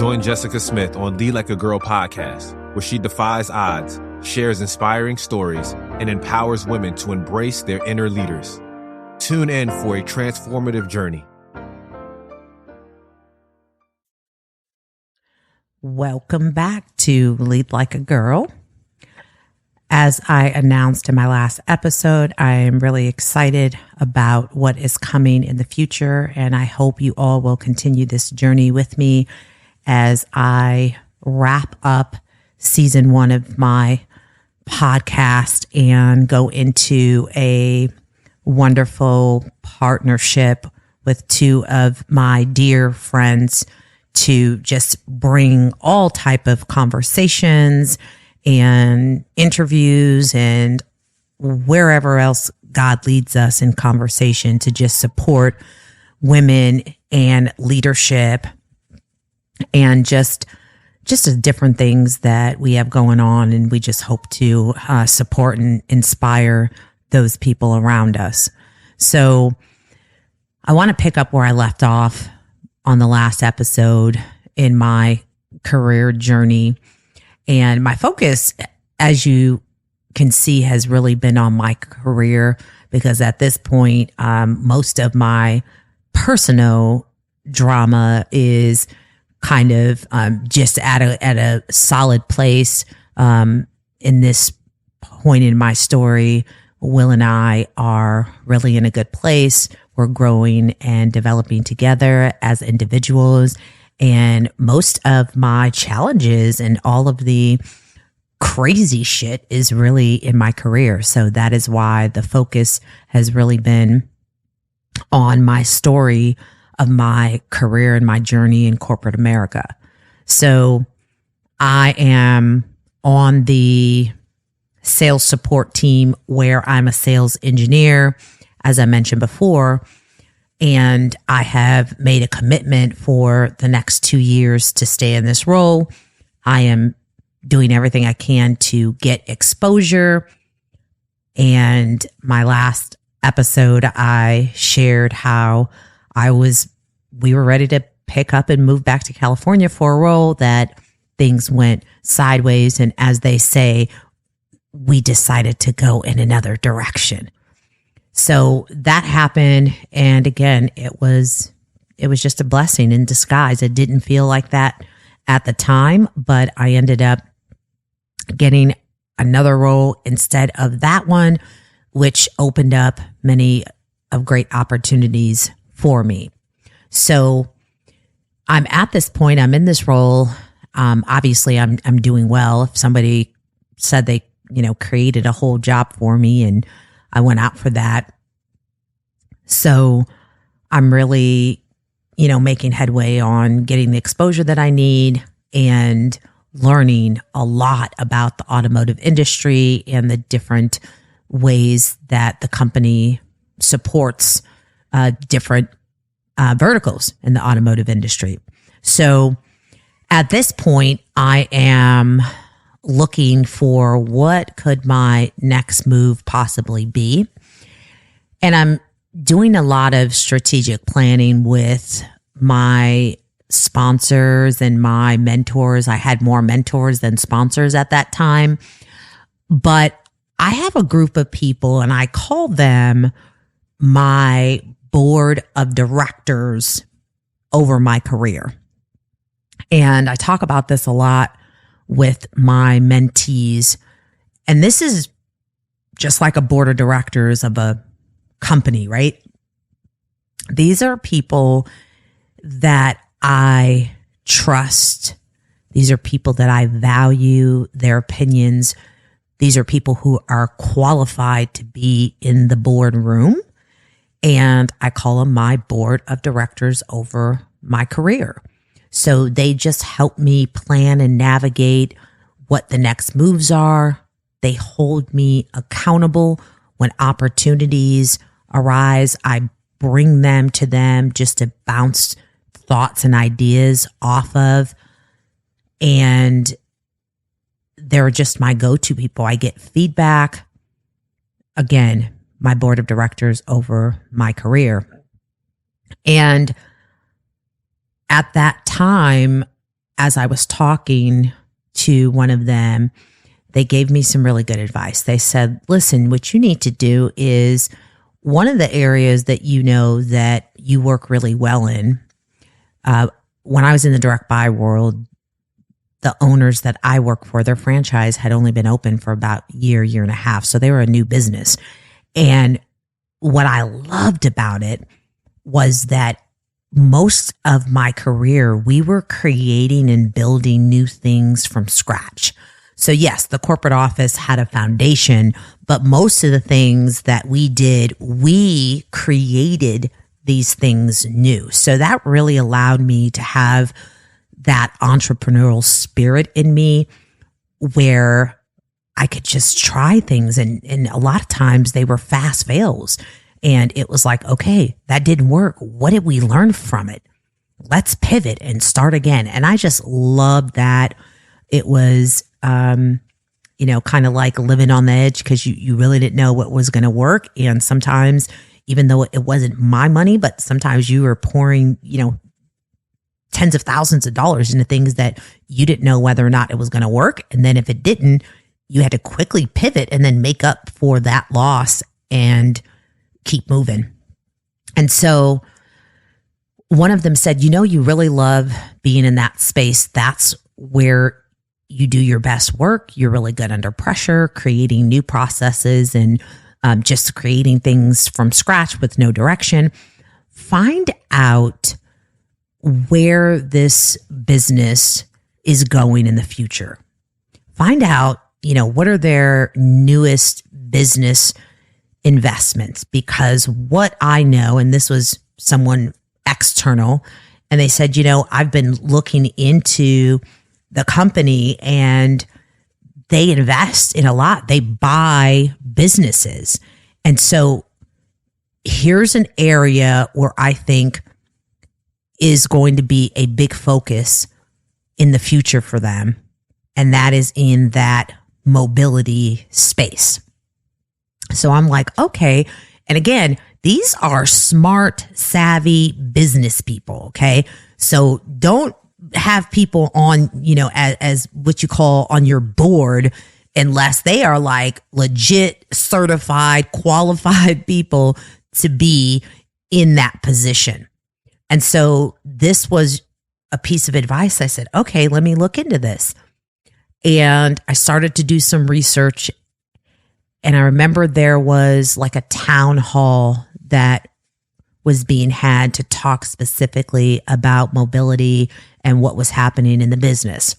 Join Jessica Smith on Lead Like a Girl podcast, where she defies odds, shares inspiring stories, and empowers women to embrace their inner leaders. Tune in for a transformative journey. Welcome back to Lead Like a Girl. As I announced in my last episode, I am really excited about what is coming in the future, and I hope you all will continue this journey with me as I wrap up season 1 of my podcast and go into a wonderful partnership with 2 of my dear friends to just bring all type of conversations and interviews and wherever else God leads us in conversation to just support women and leadership and just the different things that we have going on. And we just hope to support and inspire those people around us. So I want to pick up where I left off on the last episode in my career journey. And my focus, as you can see, has really been on my career because at this point, most of my personal drama is kind of just at a solid place. In this point in my story, Will and I are really in a good place. We're growing and developing together as individuals. And most of my challenges and all of the crazy shit is really in my career. So that is why the focus has really been on my story of my career and my journey in corporate America. So I am on the sales support team where I'm a sales engineer, as I mentioned before. And I have made a commitment for the next 2 years to stay in this role. I am doing everything I can to get exposure. And my last episode, I shared how we were ready to pick up and move back to California for a role that things went sideways. And as they say, we decided to go in another direction. So that happened. And again, it was just a blessing in disguise. It didn't feel like that at the time, but I ended up getting another role instead of that one, which opened up many of great opportunities for me. So I'm at this point, I'm in this role. Obviously I'm doing well. If somebody said they, created a whole job for me and I went out for that. So I'm really, making headway on getting the exposure that I need and learning a lot about the automotive industry and the different ways that the company supports different verticals in the automotive industry. So at this point, I am looking for what could my next move possibly be. And I'm doing a lot of strategic planning with my sponsors and my mentors. I had more mentors than sponsors at that time, but I have a group of people and I call them my board of directors over my career. And I talk about this a lot with my mentees. And this is just like a board of directors of a company, right? These are people that I trust. These are people that I value their opinions. These are people who are qualified to be in the boardroom. And I call them my board of directors over my career. So they just help me plan and navigate what the next moves are. They hold me accountable when opportunities arise. I bring them to them just to bounce thoughts and ideas off of. And they're just my go-to people. I get feedback. Again, my board of directors over my career. And at that time, as I was talking to one of them, they gave me some really good advice. They said, listen, what you need to do is one of the areas that you know that you work really well in. When I was in the direct buy world, the owners that I work for, their franchise had only been open for about a year and a half. So they were a new business. And what I loved about it was that most of my career, we were creating and building new things from scratch. So yes, the corporate office had a foundation, but most of the things that we did, we created these things new. So that really allowed me to have that entrepreneurial spirit in me where I could just try things. And a lot of times they were fast fails. And it was like, okay, that didn't work. What did we learn from it? Let's pivot and start again. And I just loved that. It was, kind of like living on the edge because you really didn't know what was going to work. And sometimes, even though it wasn't my money, but sometimes you were pouring, tens of thousands of dollars into things that you didn't know whether or not it was going to work. And then if it didn't, you had to quickly pivot and then make up for that loss and keep moving. And so one of them said, you really love being in that space. That's where you do your best work. You're really good under pressure, creating new processes and just creating things from scratch with no direction. Find out where this business is going in the future. Find out, what are their newest business investments? Because what I know, and this was someone external, and they said, I've been looking into the company and they invest in a lot. They buy businesses. And so here's an area where I think is going to be a big focus in the future for them. And that is in that mobility space. So I'm like, okay. And again, these are smart, savvy business people. Okay. So don't have people on, as what you call on your board, unless they are like legit certified, qualified people to be in that position. And so this was a piece of advice. I said, okay, let me look into this. And I started to do some research. And I remember there was like a town hall that was being had to talk specifically about mobility and what was happening in the business.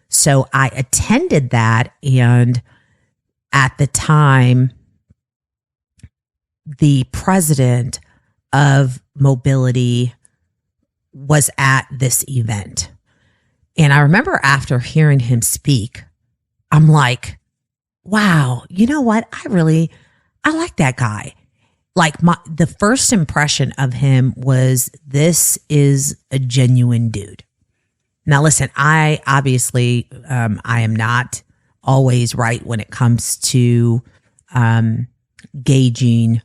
So I attended that. And at the time, the president of mobility was at this event. And I remember after hearing him speak, I'm like, wow, you know what? I like that guy. Like the first impression of him was, this is a genuine dude. Now, listen, I obviously, I am not always right when it comes to gauging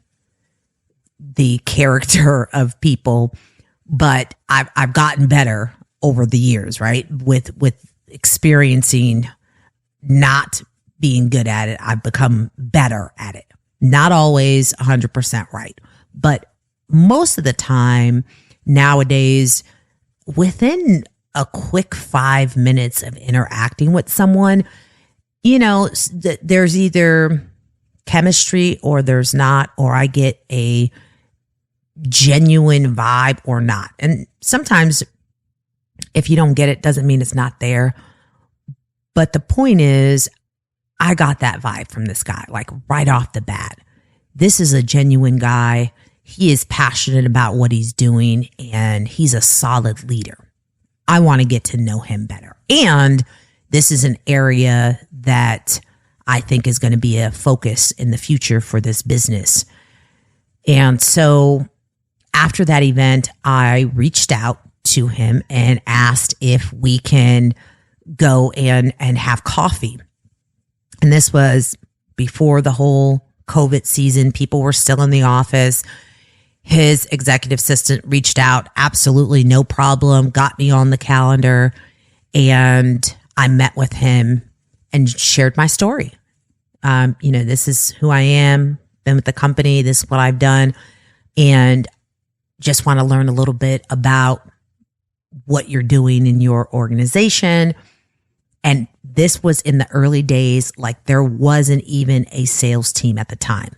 the character of people, but I've gotten better over the years, right? With experiencing not being good at it, I've become better at it. Not always 100% right, but most of the time nowadays, within a quick 5 minutes of interacting with someone, there's either chemistry or there's not, or I get a genuine vibe or not. And sometimes if you don't get it, doesn't mean it's not there. But the point is, I got that vibe from this guy, like right off the bat. This is a genuine guy. He is passionate about what he's doing and he's a solid leader. I want to get to know him better. And this is an area that I think is going to be a focus in the future for this business. And so after that event, I reached out to him and asked if we can go and have coffee. And this was before the whole COVID season. People were still in the office. His executive assistant reached out. Absolutely no problem. Got me on the calendar. And I met with him and shared my story. This is who I am, been with the company, this is what I've done, and just want to learn a little bit about what you're doing in your organization. And this was in the early days, like there wasn't even a sales team at the time.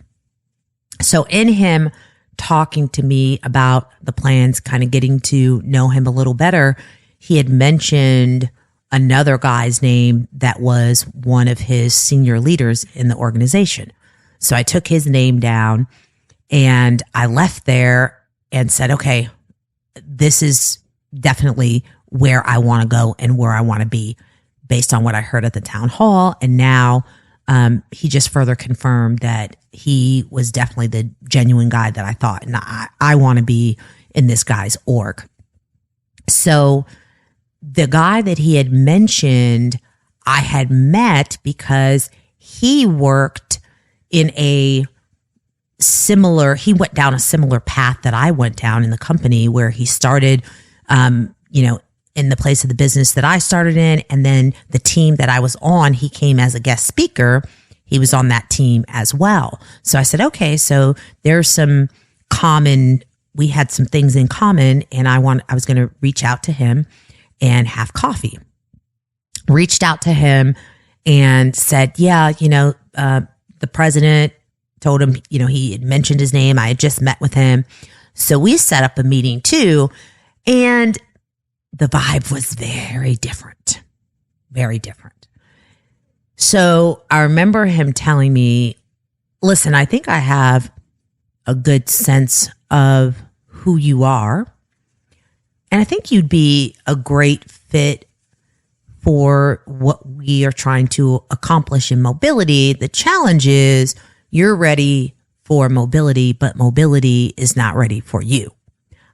So in him talking to me about the plans, kind of getting to know him a little better, he had mentioned another guy's name that was one of his senior leaders in the organization. So I took his name down and I left there and said, okay, this is definitely where I want to go and where I want to be based on what I heard at the town hall. And now he just further confirmed that he was definitely the genuine guy that I thought. And I want to be in this guy's org. So the guy that he had mentioned, I had met because he worked in he went down a similar path that I went down in the company, where he started, in the place of the business that I started in. And then the team that I was on, he came as a guest speaker. He was on that team as well. So I said, okay, so there's we had some things in common, and I was going to reach out to him and have coffee. Reached out to him and said, the president told him, he had mentioned his name. I had just met with him. So we set up a meeting too. And the vibe was very different, very different. So I remember him telling me, listen, I think I have a good sense of who you are. And I think you'd be a great fit for what we are trying to accomplish in mobility. The challenge is you're ready for mobility, but mobility is not ready for you.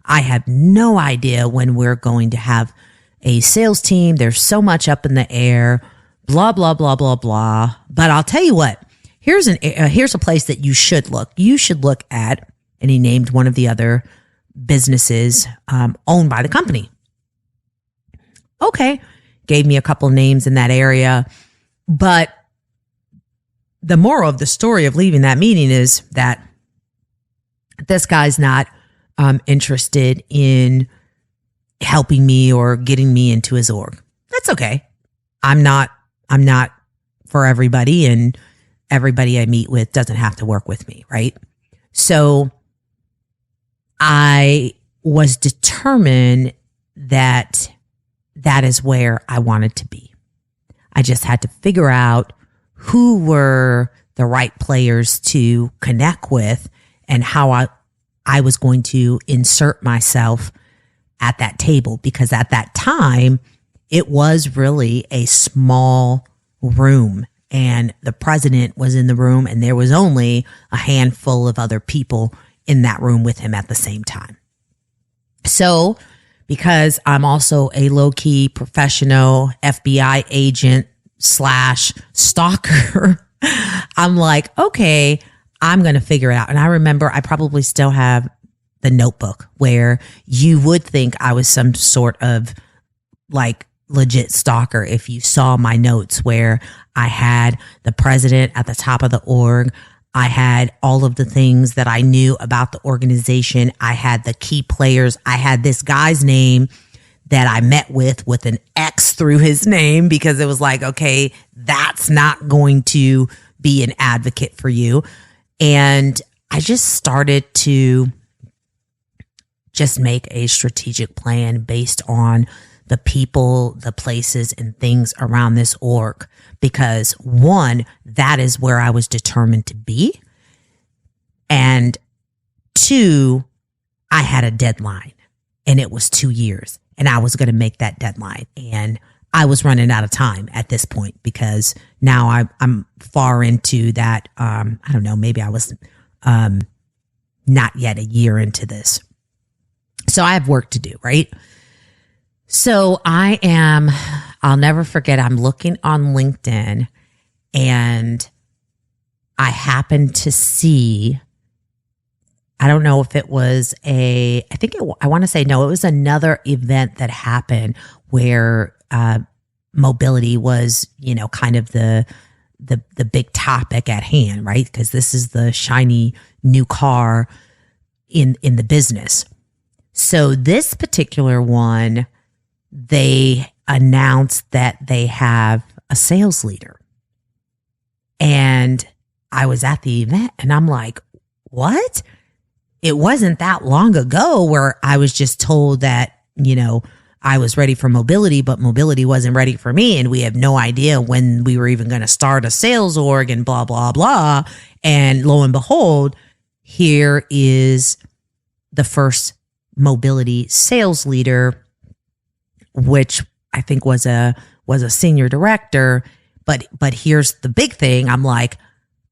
I have no idea when we're going to have a sales team. There's so much up in the air, blah, blah, blah, blah, blah. But I'll tell you what, here's a place that you should look. You should look at, and he named one of the other businesses owned by the company. Okay, gave me a couple names in that area. But the moral of the story of leaving that meeting is that this guy's not interested in helping me or getting me into his org. That's okay. I'm not for everybody, and everybody I meet with doesn't have to work with me, right? So I was determined that is where I wanted to be. I just had to figure out who were the right players to connect with and how I was going to insert myself at that table, because at that time it was really a small room and the president was in the room and there was only a handful of other people in that room with him at the same time. So because I'm also a low-key professional FBI agent / stalker, I'm like, okay, I'm going to figure it out. And I remember I probably still have the notebook where you would think I was some sort of like legit stalker if you saw my notes, where I had the president at the top of the org. I had all of the things that I knew about the organization. I had the key players. I had this guy's name that I met with an X through his name, because it was like, okay, that's not going to be an advocate for you. And I just started to just make a strategic plan based on the people, the places, and things around this org. Because one, that is where I was determined to be. And two, I had a deadline, and it was 2 years, and I was going to make that deadline. And I was running out of time at this point, because now I'm far into that. I don't know, maybe I was not yet a year into this. So I have work to do, right? So I'll never forget, I'm looking on LinkedIn and I happened to see, I don't know if it was I want to say no, it was another event that happened where mobility was, kind of the big topic at hand, right? Because this is the shiny new car in the business. So this particular one, they announced that they have a sales leader. And I was at the event and I'm like, what? It wasn't that long ago where I was just told that, I was ready for mobility, but mobility wasn't ready for me. And we have no idea when we were even going to start a sales org and blah, blah, blah. And lo and behold, here is the first mobility sales leader, which I think was a senior director. But here's the big thing. I'm like,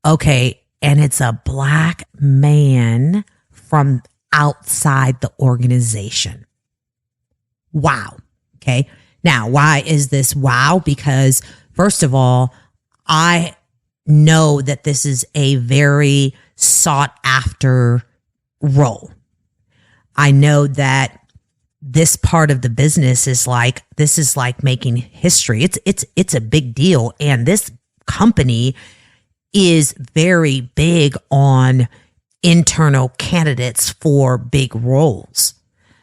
okay. And it's a Black man from outside the organization. Wow. Okay. Now, why is this wow? Because first of all, I know that this is a very sought after role. I know that this part of the business is like making history. It's a big deal. And this company is very big on internal candidates for big roles.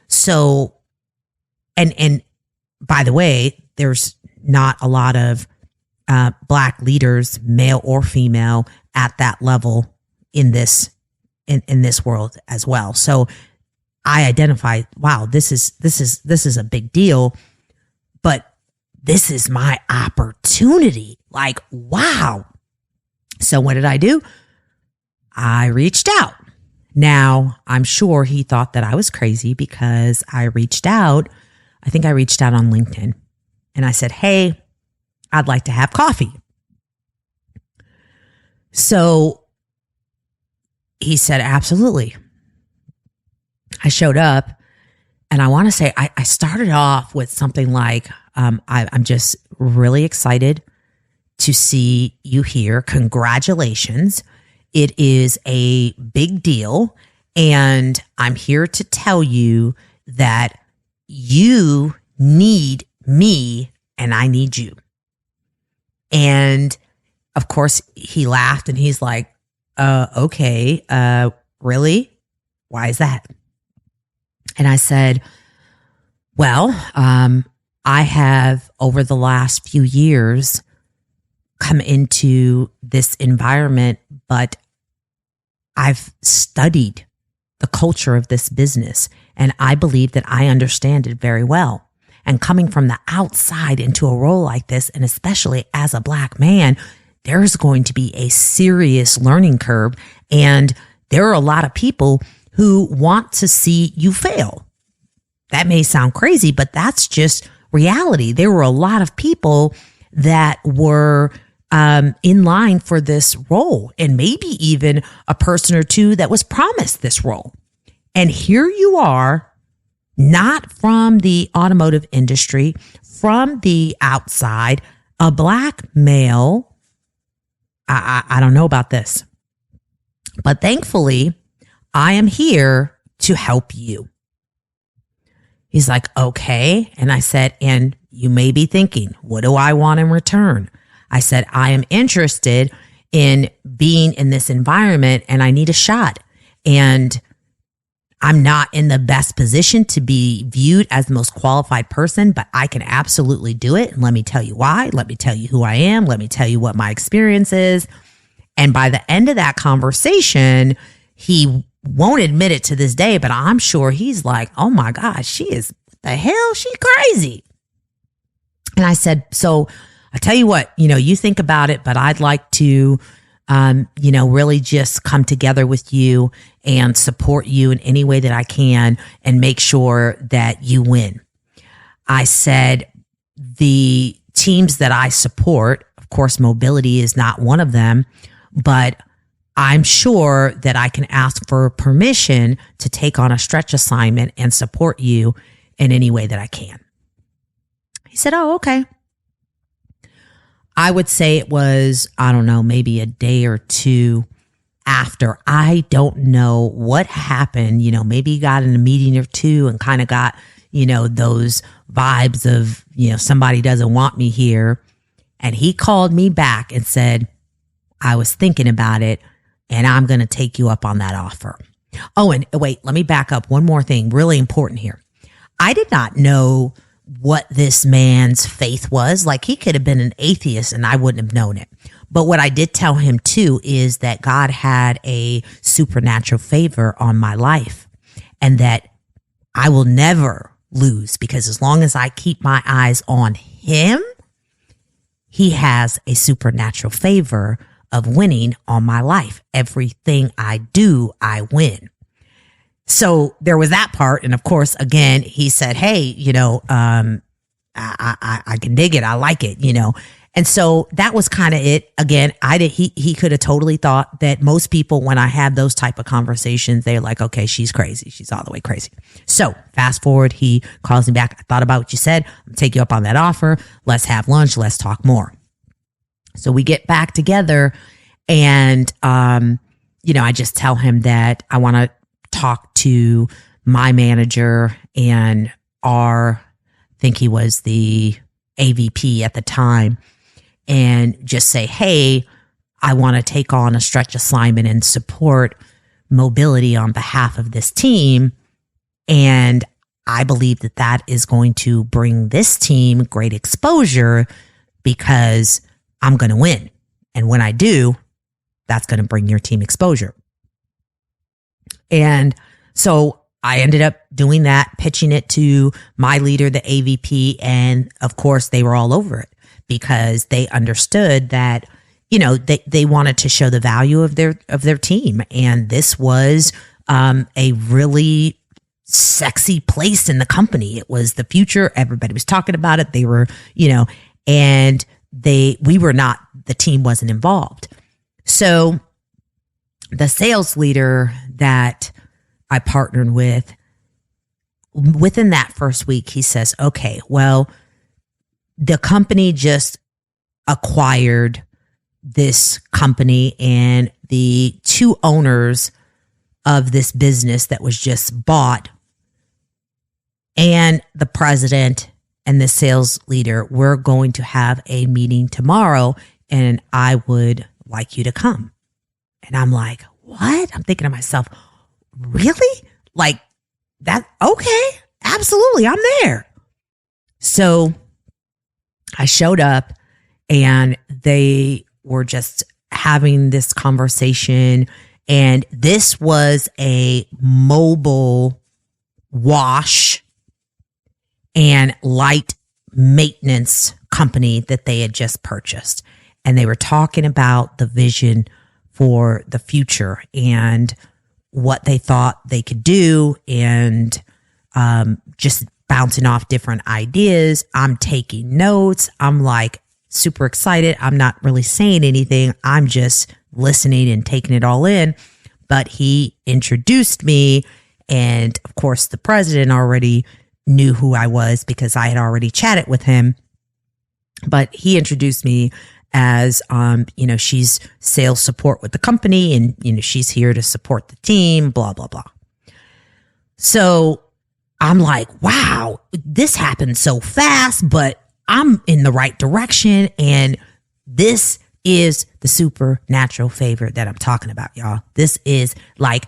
So, and by the way, there's not a lot of Black leaders, male or female, at that level in this world as well. So I identify, wow, this is a big deal, but this is my opportunity. Like, wow. So what did I do? I reached out. Now, I'm sure he thought that I was crazy because I reached out on LinkedIn and I said, hey, I'd like to have coffee. So he said, absolutely. I showed up and I want to say I started off with something like, I'm just really excited to see you here. Congratulations. It is a big deal. And I'm here to tell you that you need me and I need you. And of course he laughed and he's like, okay, really? Why is that? And I said, well, I have over the last few years come into this environment, but I've studied the culture of this business and I believe that I understand it very well. And coming from the outside into a role like this, and especially as a Black man, there's going to be a serious learning curve. And there are a lot of people who want to see you fail. That may sound crazy, but that's just reality. There were a lot of people that were in line for this role, and maybe even a person or two that was promised this role. And here you are, not from the automotive industry, from the outside, a Black male. I don't know about this, but thankfully I am here to help you. He's like, okay. And I said, and you may be thinking, what do I want in return? I said, I am interested in being in this environment and I need a shot. And I'm not in the best position to be viewed as the most qualified person, but I can absolutely do it. And let me tell you why. Let me tell you who I am. Let me tell you what my experience is. And by the end of that conversation, he won't admit it to this day, but I'm sure he's like, oh my gosh, she is, what the hell? She crazy. And I said, so I tell you what, you think about it, but I'd like to, really just come together with you and support you in any way that I can and make sure that you win. I said, the teams that I support, of course, mobility is not one of them, but I'm sure that I can ask for permission to take on a stretch assignment and support you in any way that I can. He said, oh, okay. I would say it was, I don't know, maybe a day or two after. I don't know what happened. Maybe he got in a meeting or two and kind of got, those vibes of, somebody doesn't want me here. And he called me back and said, I was thinking about it and I'm going to take you up on that offer. Oh, and wait, let me back up. One more thing, really important here. I did not know what this man's faith was. Like, he could have been an atheist and I wouldn't have known it. But what I did tell him too is that God had a supernatural favor on my life and that I will never lose, because as long as I keep my eyes on him, he has a supernatural favor of winning on my life. Everything I do, I win. So there was that part. And of course, again, he said, hey, I can dig it. I like it, And so that was kind of it. Again, he could have totally thought that most people, when I have those type of conversations, they're like, okay, she's crazy. She's all the way crazy. So fast forward, he calls me back. I thought about what you said. I'm gonna take you up on that offer. Let's have lunch. Let's talk more. So we get back together and, I just tell him that I want to talk to my manager and I think he was the AVP at the time, and just say, hey, I want to take on a stretch assignment and support mobility on behalf of this team. And I believe that that is going to bring this team great exposure because I'm going to win. And when I do, that's going to bring your team exposure. And so I ended up doing that, pitching it to my leader, the AVP. And of course, they were all over it because they understood that, they wanted to show the value of their team. And this was a really sexy place in the company. It was the future. Everybody was talking about it. They were, and we were not, the team wasn't involved. So the sales leader that I partnered with, within that first week, he says, okay, well, the company just acquired this company, and the two owners of this business that was just bought and the president and the sales leader, we're going to have a meeting tomorrow and I would like you to come. And I'm like, what? I'm thinking to myself, really? Like that? Okay, absolutely. I'm there. So I showed up and they were just having this conversation. And this was a mobile wash and light maintenance company that they had just purchased. And they were talking about the vision for the future and what they thought they could do, and just bouncing off different ideas. I'm taking notes. I'm like super excited. I'm not really saying anything. I'm just listening and taking it all in. But he introduced me, and of course the president already knew who I was because I had already chatted with him. But he introduced me as, she's sales support with the company, and, she's here to support the team, blah, blah, blah. So I'm like, wow, this happened so fast, but I'm in the right direction. And this is the supernatural favor that I'm talking about, y'all. This is like,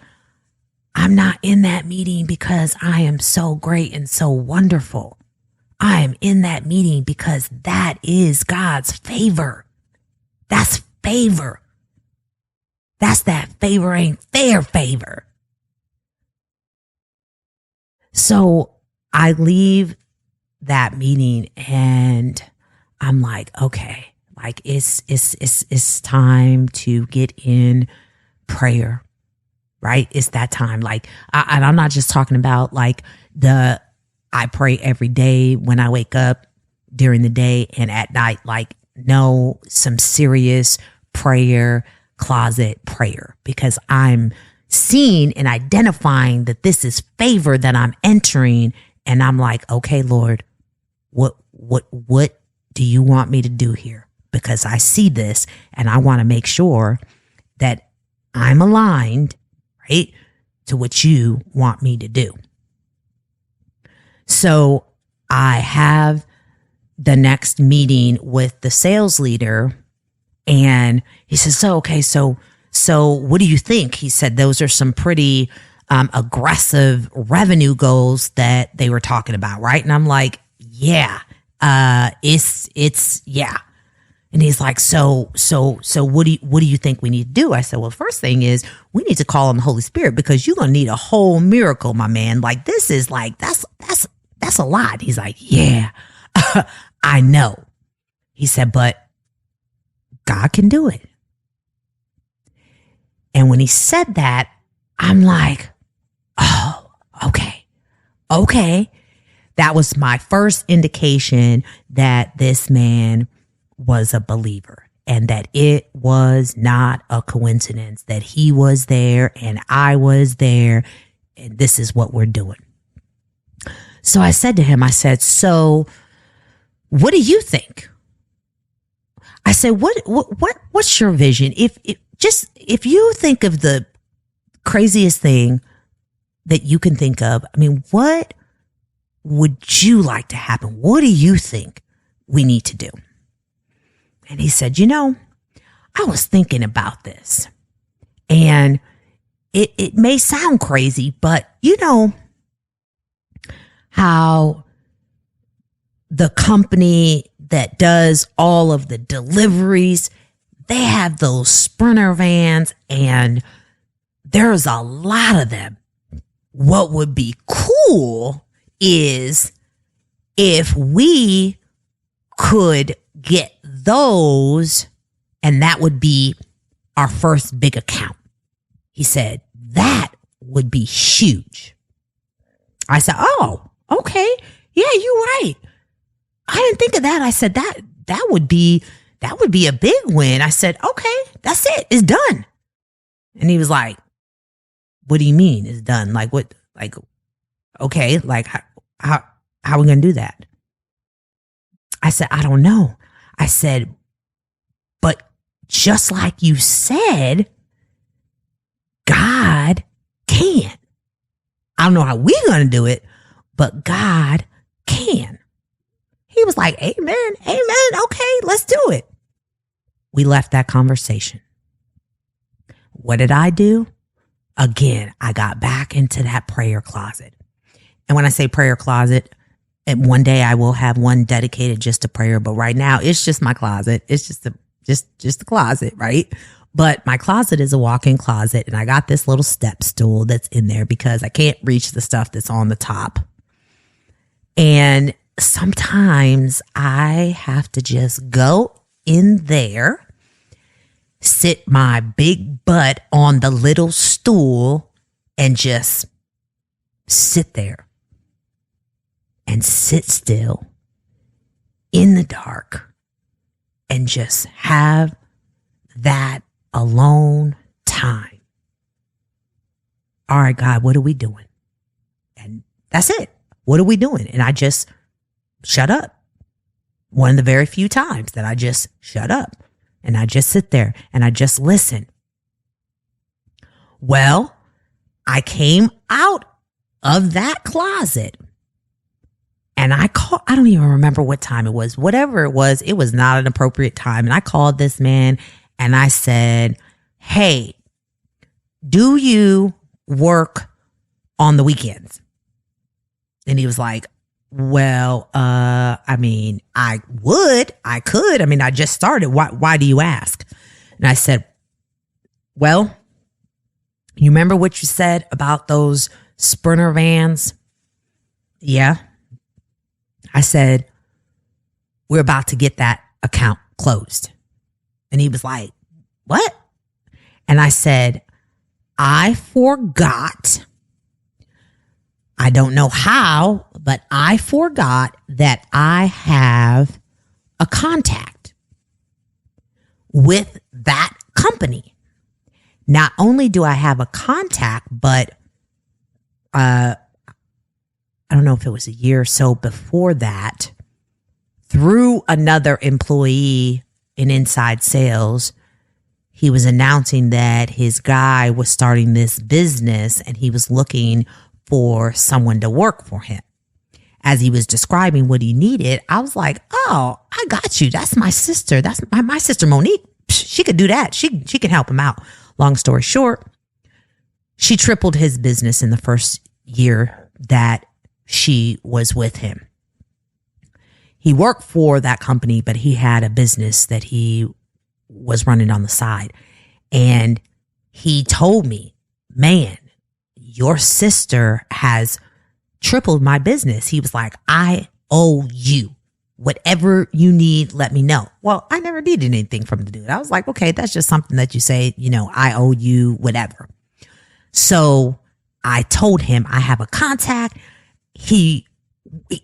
I'm not in that meeting because I am so great and so wonderful. I am in that meeting because that is God's favor. That's favor. That's that favor ain't fair favor. So I leave that meeting and I'm like, okay, like it's time to get in prayer, right? It's that time. Like, and I'm not just talking about like I pray every day when I wake up, during the day, and at night. Like, no, some serious prayer, closet prayer, because I'm seeing and identifying that this is favor that I'm entering. And I'm like, okay, Lord, what do you want me to do here? Because I see this and I want to make sure that I'm aligned, right, to what you want me to do. So I have the next meeting with the sales leader, and he says, so what do you think? He said, those are some pretty aggressive revenue goals that they were talking about, right? And I'm like, yeah, it's yeah. And he's like, so what do you think we need to do? I said, well, first thing is we need to call on the Holy Spirit, because you're going to need a whole miracle, my man. Like, this is like, that's a lot. He's like, yeah, I know. He said, but God can do it. And when he said that, I'm like, oh, okay. That was my first indication that this man was a believer, and that it was not a coincidence that he was there and I was there, and this is what we're doing. So I said to him, so what do you think? I said, what's your vision? If you think of the craziest thing that you can think of, I mean, what would you like to happen? What do you think we need to do? And he said, I was thinking about this, and it may sound crazy, but you know how the company that does all of the deliveries, they have those Sprinter vans, and there's a lot of them. What would be cool is if we could get those, and that would be our first big account. He said, that would be huge. I said, oh, okay. Yeah, you're right. I didn't think of that. I said, that would be a big win. I said, okay, that's it. It's done. And he was like, what do you mean it's done? Like what? Like, okay, like how are we going to do that? I said, I don't know. I said, but just like you said, God can. I don't know how we're going to do it, but God can. He was like, amen. Okay, let's do it. We left that conversation. What did I do? Again, I got back into that prayer closet. And when I say prayer closet, and one day I will have one dedicated just to prayer, but right now it's just my closet. It's just a closet, right? But my closet is a walk-in closet, and I got this little step stool that's in there because I can't reach the stuff that's on the top. And sometimes I have to just go in there, sit my big butt on the little stool, and just sit there and sit still in the dark and just have that alone time. All right, God, what are we doing? And that's it. What are we doing? And I just shut up. One of the very few times that I just shut up, and I just sit there and I just listen. Well, I came out of that closet, and I don't even remember what time it was. Whatever it was not an appropriate time. And I called this man and I said, hey, do you work on the weekends? And he was like, well, I mean, I could. I mean, I just started. Why do you ask? And I said, well, you remember what you said about those Sprinter vans? Yeah. I said, we're about to get that account closed. And he was like, what? And I said, I forgot. I don't know how, but I forgot that I have a contact with that company. Not only do I have a contact, but I don't know if it was a year or so before that, through another employee in inside sales, he was announcing that his guy was starting this business and he was looking for someone to work for him. as he was describing what he needed, I was like, oh, I got you. That's my sister. That's my sister, Monique. She could do that. She can help him out. Long story short, she tripled his business in the first year that she was with him. He worked for that company, but he had a business that he was running on the side. And he told me, man, your sister has tripled my business. He was like, I owe you. Whatever you need, let me know. Well, I never needed anything from the dude. I was like, okay, that's just something that you say, I owe you, whatever. So I told him I have a contact. He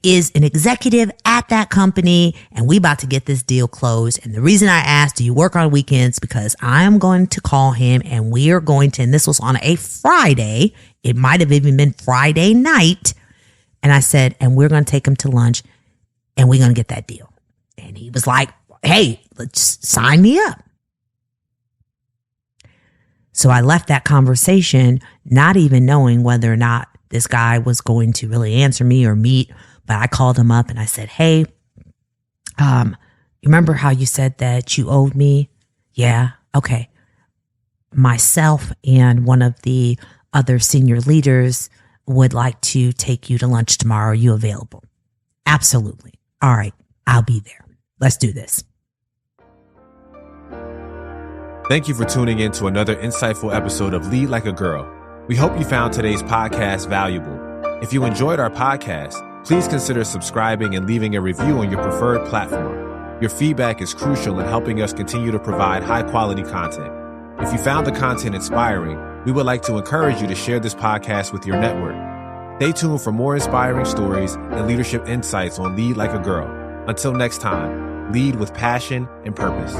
is an executive at that company and we about to get this deal closed. And the reason I asked, do you work on weekends? Because I'm going to call him and we are going to, and this was on a Friday. It might have even been Friday night. And I said, and we're going to take him to lunch and we're going to get that deal. And he was like, hey, let's sign me up. So I left that conversation not even knowing whether or not this guy was going to really answer me or meet, but I called him up and I said, hey, you remember how you said that you owed me? Yeah. Okay. Myself and one of the other senior leaders would like to take you to lunch tomorrow. Are you available? Absolutely. All right. I'll be there. Let's do this. Thank you for tuning in to another insightful episode of Lead Like a Girl. We hope you found today's podcast valuable. If you enjoyed our podcast, please consider subscribing and leaving a review on your preferred platform. Your feedback is crucial in helping us continue to provide high-quality content. If you found the content inspiring, we would like to encourage you to share this podcast with your network. Stay tuned for more inspiring stories and leadership insights on Lead Like a Girl. Until next time, lead with passion and purpose.